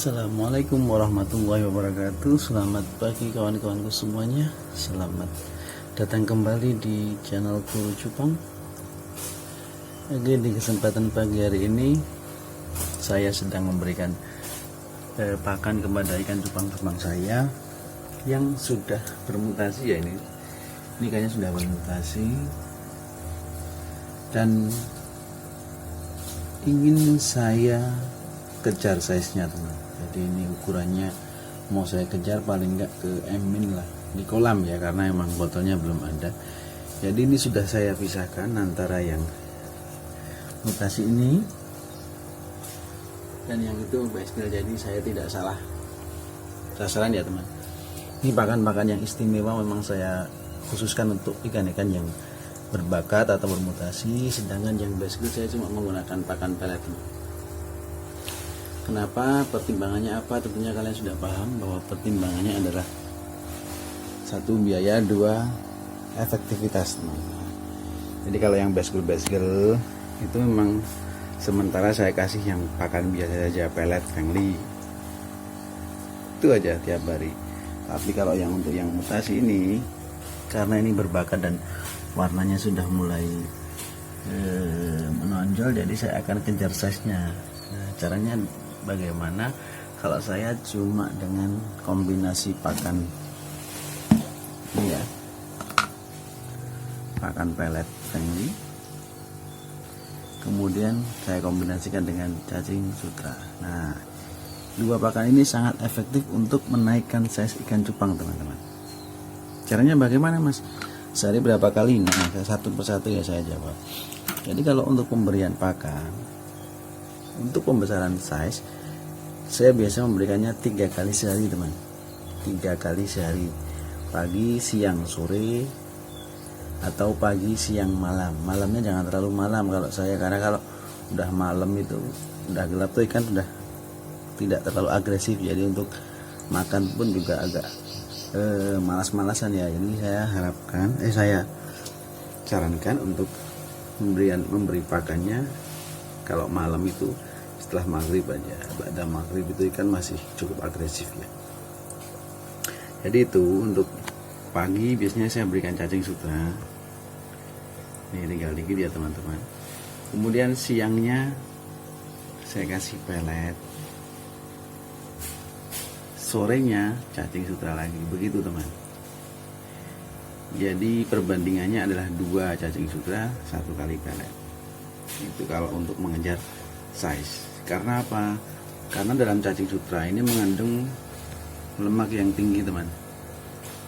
Assalamualaikum warahmatullahi wabarakatuh. Selamat pagi kawan-kawanku semuanya. Selamat datang kembali di channel Guru Cupang. Oke, di kesempatan pagi hari ini saya sedang memberikan pakan kepada ikan cupang-cupang saya yang sudah bermutasi ya ini. Ini kayaknya sudah bermutasi dan ingin saya kejar size-nya teman. Jadi ini ukurannya mau saya kejar paling enggak ke M-min lah di kolam ya, karena emang botolnya belum ada. Jadi ini sudah saya pisahkan antara yang mutasi ini dan yang itu baskel. Jadi saya tidak salah sasaran ya teman. Ini pakan-pakan yang istimewa memang saya khususkan untuk ikan-ikan yang berbakat atau bermutasi, sedangkan yang baskel saya cuma menggunakan pakan pelet teman. Kenapa? Pertimbangannya apa? Tentunya kalian sudah paham bahwa pertimbangannya adalah satu, biaya, dua, efektivitas teman-teman. Jadi kalau yang baskel itu memang sementara saya kasih yang pakan biasa saja, pelet, friendly, itu aja tiap hari. Tapi kalau yang untuk yang mutasi ini, karena ini berbakat dan warnanya sudah mulai menonjol, jadi saya akan kejar size-nya. Nah, caranya bagaimana? Kalau saya cuma dengan kombinasi pakan ini ya, pakan pelet friendly, kemudian saya kombinasikan dengan cacing sutra. Nah, dua pakan ini sangat efektif untuk menaikkan size ikan cupang teman-teman. Caranya bagaimana mas? Sehari berapa kali? Nah, satu persatu ya saya jawab. Jadi kalau untuk pemberian pakan, untuk pembesaran size, saya biasa memberikannya 3 kali sehari teman. 3 kali sehari, pagi, siang, sore, atau pagi, siang, malam. Malamnya jangan terlalu malam kalau saya, karena kalau udah malam itu udah gelap tuh ikan sudah tidak terlalu agresif. Jadi untuk makan pun juga agak malas-malasan ya. Jadi saya sarankan untuk memberi pakannya kalau malam itu setelah maghrib aja. Pada maghrib itu ikan masih cukup agresif ya. Jadi itu untuk pagi biasanya saya berikan cacing sutra. Ini tinggal dikit ya teman-teman. Kemudian siangnya saya kasih pelet. Sorenya cacing sutra lagi. Begitu teman. Jadi perbandingannya adalah 2 cacing sutra, 1 kali pelet. Itu kalau untuk mengejar size. Karena apa? Karena dalam cacing sutra ini mengandung lemak yang tinggi teman.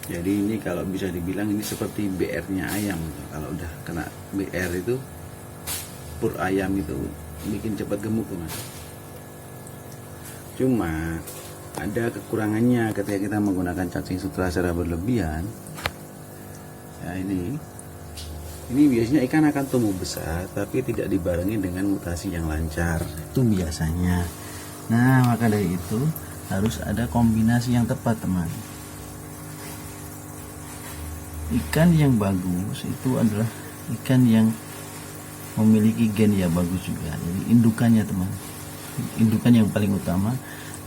Jadi ini kalau bisa dibilang ini seperti BR-nya ayam. Kalau udah kena BR itu, pur ayam itu bikin cepat gemuk teman. Cuma ada kekurangannya ketika kita menggunakan cacing sutra secara berlebihan. Ya ini biasanya ikan akan tumbuh besar tapi tidak dibarengi dengan mutasi yang lancar. Itu biasanya. Nah, maka dari itu harus ada kombinasi yang tepat teman. Ikan yang bagus itu adalah ikan yang memiliki gen ya bagus juga. Jadi indukannya teman, indukan yang paling utama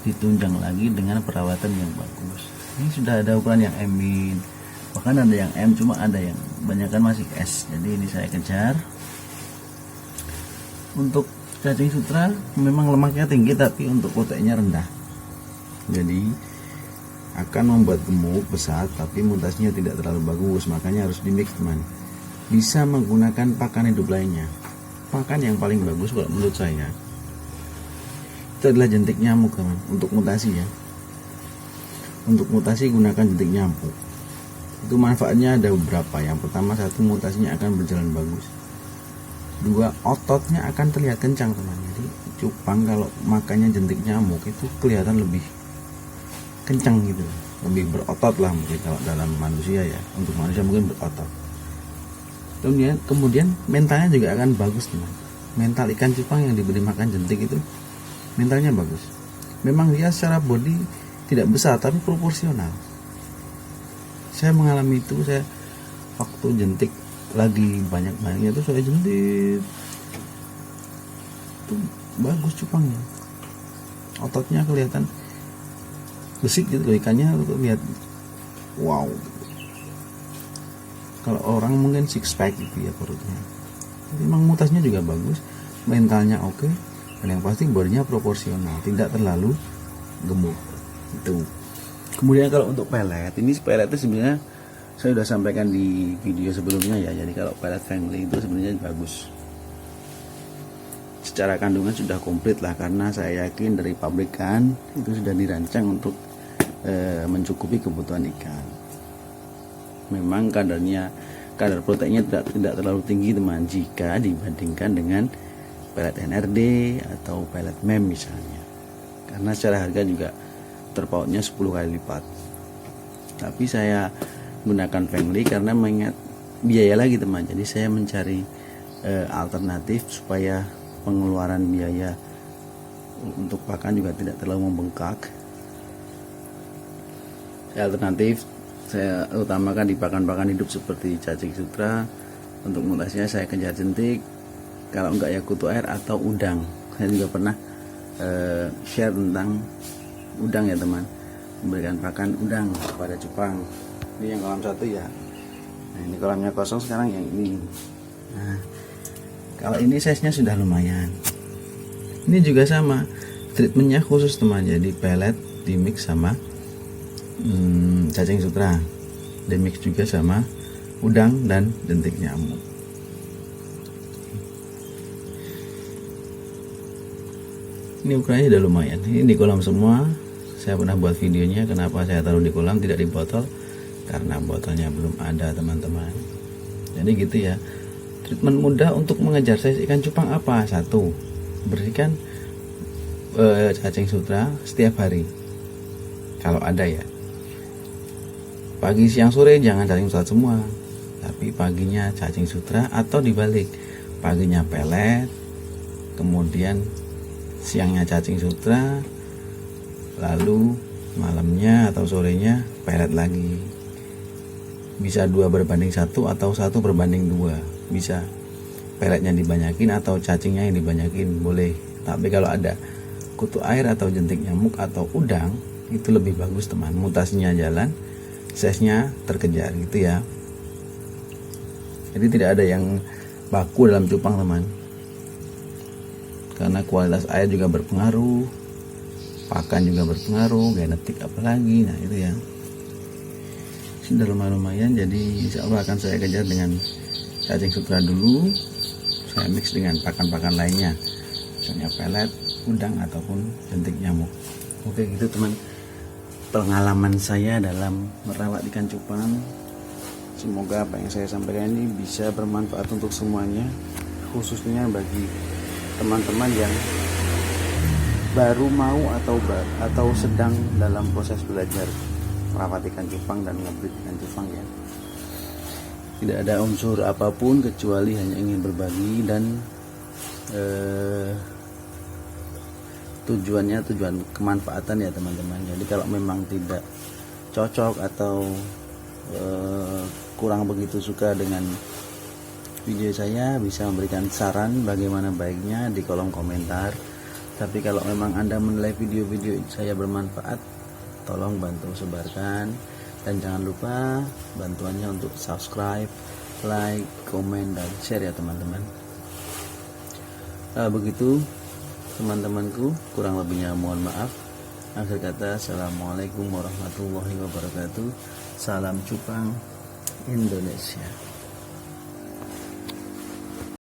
ditunjang lagi dengan perawatan yang bagus. Ini sudah ada ukuran yang M-min, bahkan ada yang M, cuma ada yang banyakkan masih S. Jadi ini saya kejar. Untuk cacing sutra memang lemaknya tinggi tapi untuk proteinnya rendah, jadi akan membuat gemuk besar tapi mutasinya tidak terlalu bagus. Makanya harus dimix teman. Bisa menggunakan pakan hidup lainnya. Pakan yang paling bagus kalau menurut saya itu adalah jentik nyamuk teman. Untuk mutasi ya, untuk mutasi gunakan jentik nyamuk. Itu manfaatnya ada beberapa. Yang pertama, satu, mutasinya akan berjalan bagus. 2, ototnya akan terlihat kencang teman. Jadi cupang kalau makannya jentik nyamuk itu kelihatan lebih kencang gitu, lebih berotot lah mungkin kalau dalam manusia ya. Untuk manusia mungkin berotot. Kemudian mentalnya juga akan bagus teman. Mental ikan cupang yang diberi makan jentik itu mentalnya bagus. Memang dia secara body tidak besar tapi proporsional. Saya mengalami itu. Saya waktu jentik lagi banyak-banyaknya itu saya jentik itu bagus cupangnya. ototnya kelihatan besik gitu ikannya, lihat wow. Kalau orang mungkin six pack gitu ya perutnya. Memang mutasnya juga bagus, mentalnya oke, dan yang pasti bodinya proporsional, tidak terlalu gemuk itu. Kemudian kalau untuk pelet, ini pelet itu sebenarnya saya sudah sampaikan di video sebelumnya ya. Jadi kalau pelet Fengli itu sebenarnya bagus. Secara kandungan sudah komplit lah, karena saya yakin dari pabrikan itu sudah dirancang untuk mencukupi kebutuhan ikan. Memang kadar proteinnya tidak terlalu tinggi teman, jika dibandingkan dengan pelet NRD atau pelet MEM misalnya, karena secara harga juga terpautnya 10 kali lipat. Tapi saya gunakan Fengli karena mengingat biaya lagi teman, jadi saya mencari alternatif supaya pengeluaran biaya untuk pakan juga tidak terlalu membengkak. Alternatif saya utamakan di pakan-pakan hidup seperti cacing sutra. Untuk mutasinya saya kejar jentik, kalau enggak ya kutu air atau udang. Saya juga pernah share tentang udang ya teman, memberikan pakan udang kepada cupang. Ini yang kolam 1 ya. Nah, ini kolamnya kosong sekarang yang ini. Nah, kalau ini size-nya sudah lumayan. Ini juga sama, treatmentnya khusus teman, jadi pelet dimix sama cacing sutra, dimix juga sama udang dan jentik nyamuk. Ini ukurannya udah lumayan. Ini di kolam semua. Saya pernah buat videonya kenapa saya taruh di kolam tidak di botol, karena botolnya belum ada teman-teman. Jadi gitu ya. Treatment mudah untuk mengejar size ikan cupang apa? 1, bersihkan cacing sutra setiap hari kalau ada ya. Pagi, siang, sore jangan cacing sutra semua, tapi paginya cacing sutra atau dibalik, paginya pelet, kemudian siangnya cacing sutra, lalu malamnya atau sorenya pelet lagi. Bisa 2 berbanding 1 atau 1 berbanding 2, bisa peletnya dibanyakin atau cacingnya yang dibanyakin, boleh. Tapi kalau ada kutu air atau jentik nyamuk atau udang, itu lebih bagus teman, mutasinya jalan, size-nya terkejar gitu ya. Jadi tidak ada yang baku dalam cupang teman, karena kualitas air juga berpengaruh, pakan juga berpengaruh, genetik apalagi. Nah itu ya, sudah lumayan. Jadi insya Allah akan saya kejar dengan cacing sutra dulu, saya mix dengan pakan-pakan lainnya, misalnya pelet, udang ataupun jentik nyamuk. Oke gitu teman, pengalaman saya dalam merawat ikan cupang. Semoga apa yang saya sampaikan ini bisa bermanfaat untuk semuanya, khususnya bagi teman-teman yang baru mau atau sedang dalam proses belajar merawat ikan cupang dan ngebreed ikan cupang ya. Tidak ada unsur apapun kecuali hanya ingin berbagi, dan tujuan kemanfaatan ya teman-teman. Jadi kalau memang tidak cocok atau kurang begitu suka dengan video saya, bisa memberikan saran bagaimana baiknya di kolom komentar. Tapi kalau memang Anda menilai video-video saya bermanfaat, tolong bantu sebarkan, dan jangan lupa bantuannya untuk subscribe, like, komen, dan share ya teman-teman. Begitu teman-temanku, kurang lebihnya mohon maaf. Akhir kata, assalamualaikum warahmatullahi wabarakatuh. Salam cupang Indonesia.